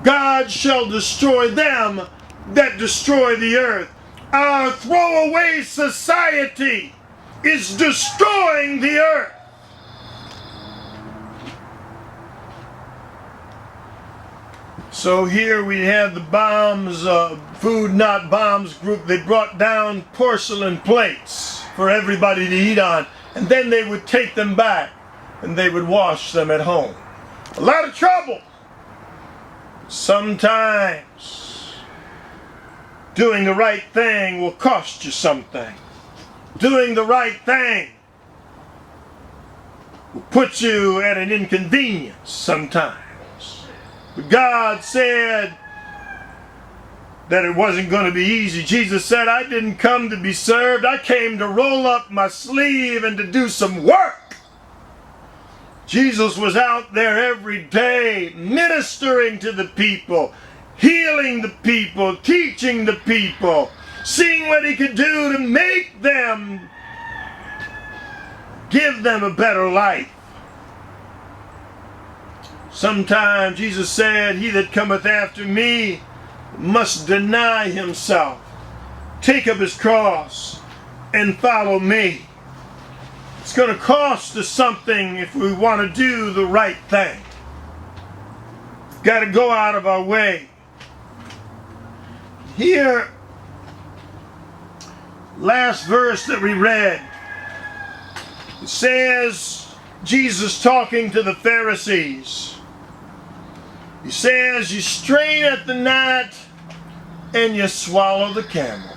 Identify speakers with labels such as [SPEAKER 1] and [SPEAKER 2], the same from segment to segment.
[SPEAKER 1] God shall destroy them that destroy the earth. Our throwaway society is destroying the earth. So here we have the bombs, Food Not Bombs group. They brought down porcelain plates for everybody to eat on, and then they would take them back and they would wash them at home. A lot of trouble. Sometimes doing the right thing will cost you something. Doing the right thing will put you at an inconvenience sometimes. But God said that it wasn't going to be easy. Jesus said, I didn't come to be served. I came to roll up my sleeve and to do some work. Jesus was out there every day ministering to the people, healing the people, teaching the people, seeing what he could do to make them, give them a better life. Sometimes Jesus said, he that cometh after me must deny himself, take up his cross, and follow me. It's going to cost us something if we want to do the right thing. Got to go out of our way. Here, last verse that we read, it says, Jesus talking to the Pharisees. He says, you strain at the gnat and you swallow the camel.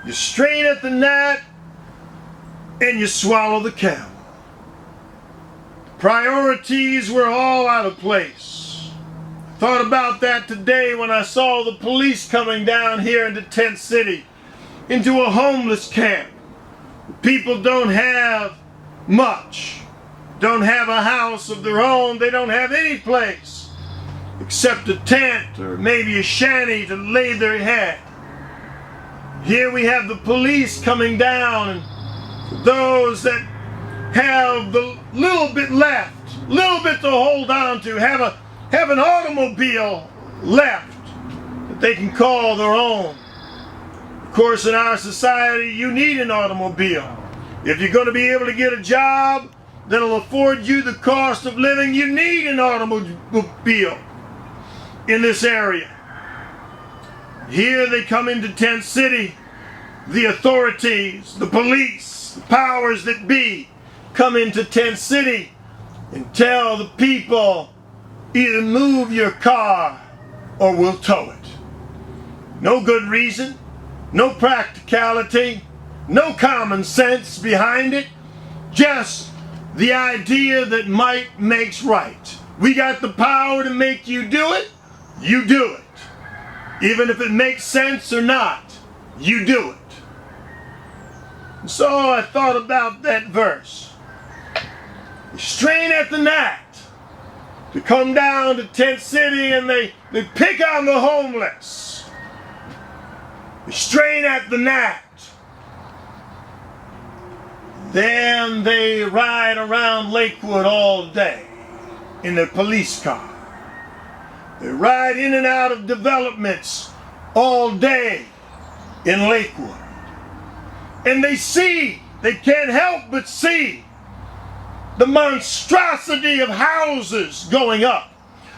[SPEAKER 1] You strain at the gnat and you swallow the camel. Priorities were all out of place. I thought about that today when I saw the police coming down here into Tent City, into a homeless camp. People don't have much. Don't have a house of their own. They don't have any place except a tent or maybe a shanty to lay their head. Here we have the police coming down, and for those that have the little bit left, little bit to hold on to, have an automobile left that they can call their own. Of course, in our society, you need an automobile. If you're going to be able to get a job that'll afford you the cost of living, you need an automobile in this area. Here they come into Tent City. The authorities, the police, the powers that be come into Tent City and tell the people, either move your car or we'll tow it. No good reason, no practicality, no common sense behind it, just the idea that might makes right. We got the power to make you do it, you do it. Even if it makes sense or not, you do it. And so I thought about that verse. They strain at the gnat to come down to Tent City and they pick on the homeless. They strain at the gnat. Then they ride around Lakewood all day in their police car. They ride in and out of developments all day in Lakewood. And they can't help but see the monstrosity of houses going up.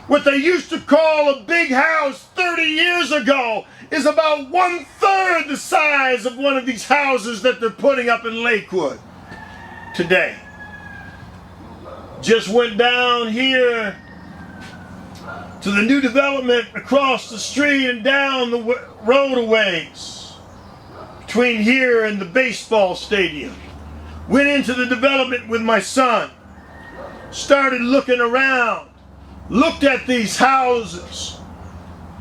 [SPEAKER 1] What they used to call a big house 30 years ago is about 1/3 the size of one of these houses that they're putting up in Lakewood today. Just went down here to the new development across the street and down the road a ways between here and the baseball stadium. Went into the development with my son, started looking around, looked at these houses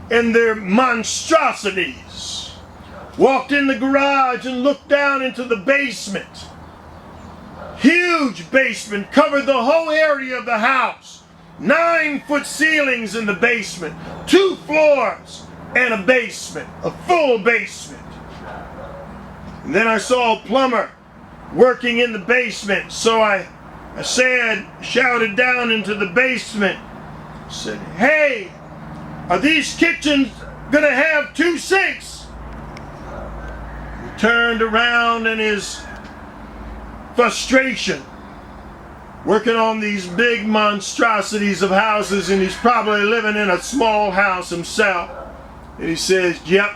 [SPEAKER 1] and their monstrosities, walked in the garage and looked down into the basement. Huge basement, covered the whole area of the house. 9-foot ceilings in the basement, 2 floors and a basement, a full basement. And then I saw a plumber working in the basement, so I shouted down into the basement, said, "Hey, are these kitchens gonna have 2 sinks?" He turned around in his frustration, working on these big monstrosities of houses, and he's probably living in a small house himself. And he says, "Yep,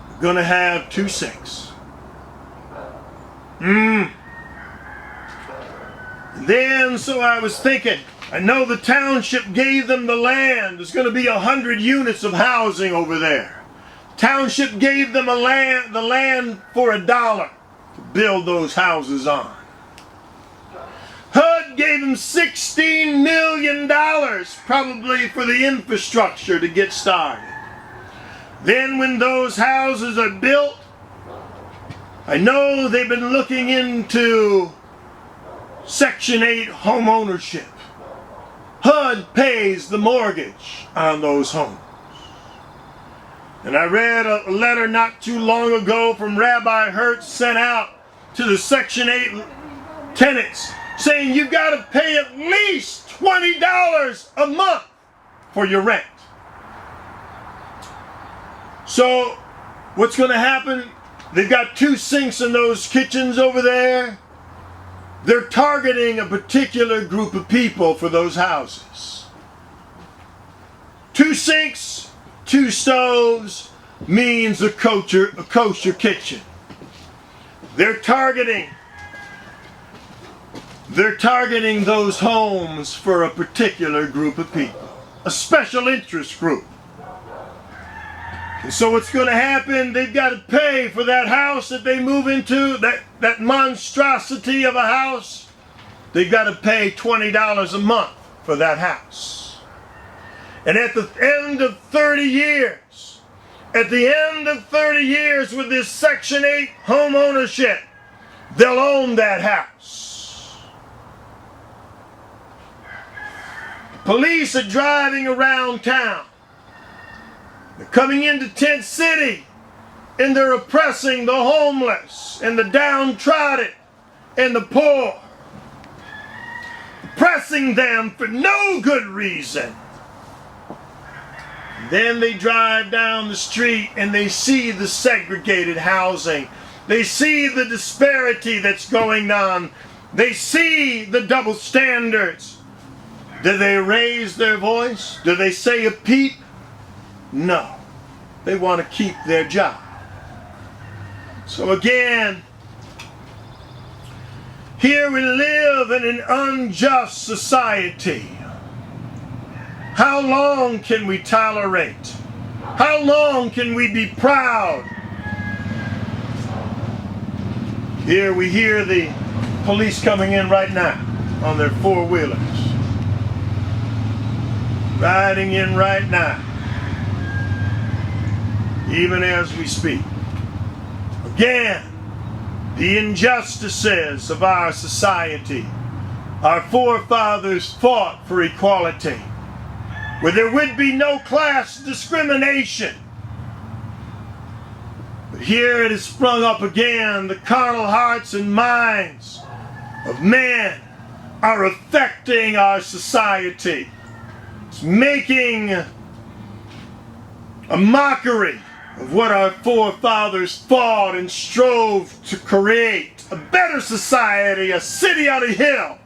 [SPEAKER 1] we're gonna have 2 sinks." Then, so I was thinking, I know the township gave them the land. There's going to be 100 units of housing over there. Township gave them the land for $1 to build those houses on. HUD gave them $16 million, probably for the infrastructure to get started. Then when those houses are built, I know they've been looking into Section 8 home ownership. HUD pays the mortgage on those homes. And I read a letter not too long ago from Rabbi Hertz sent out to the Section 8 tenants saying you've got to pay at least $20 a month for your rent. So what's going to happen? They've got 2 sinks in those kitchens over there. They're targeting a particular group of people for those houses. 2 sinks, 2 stoves means a kosher kitchen. They're targeting those homes for a particular group of people, a special interest group. And so what's going to happen, they've got to pay for that house that they move into, that monstrosity of a house. They've got to pay $20 a month for that house. And at the end of 30 years, with this Section 8 home ownership, they'll own that house. Police are driving around town. They're coming into Tent City, and they're oppressing the homeless and the downtrodden and the poor. Oppressing them for no good reason. Then they drive down the street and they see the segregated housing. They see the disparity that's going on. They see the double standards. Do they raise their voice? Do they say a peep? No, they want to keep their job. So again, here we live in an unjust society. How long can we tolerate? How long can we be proud? Here we hear the police coming in right now on their 4-wheelers. Riding in right now. Even as we speak. Again, the injustices of our society. Our forefathers fought for equality, where there would be no class discrimination. But here it has sprung up again. The carnal hearts and minds of men are affecting our society. It's making a mockery of what our forefathers fought and strove to create. A better society, a city on a hill.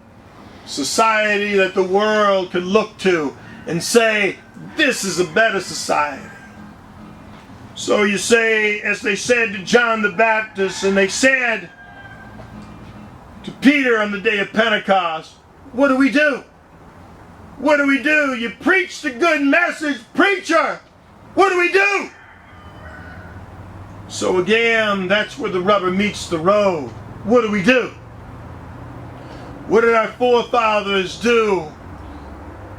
[SPEAKER 1] Society that the world could look to and say, this is a better society. So you say, as they said to John the Baptist, and they said to Peter on the day of Pentecost, what do we do? What do we do? You preach the good message, preacher. What do we do? So again, that's where the rubber meets the road. What do we do? What did our forefathers do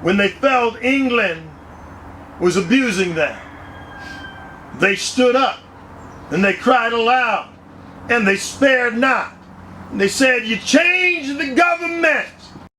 [SPEAKER 1] when they felt England was abusing them? They stood up and they cried aloud and they spared not. And they said, you change the government,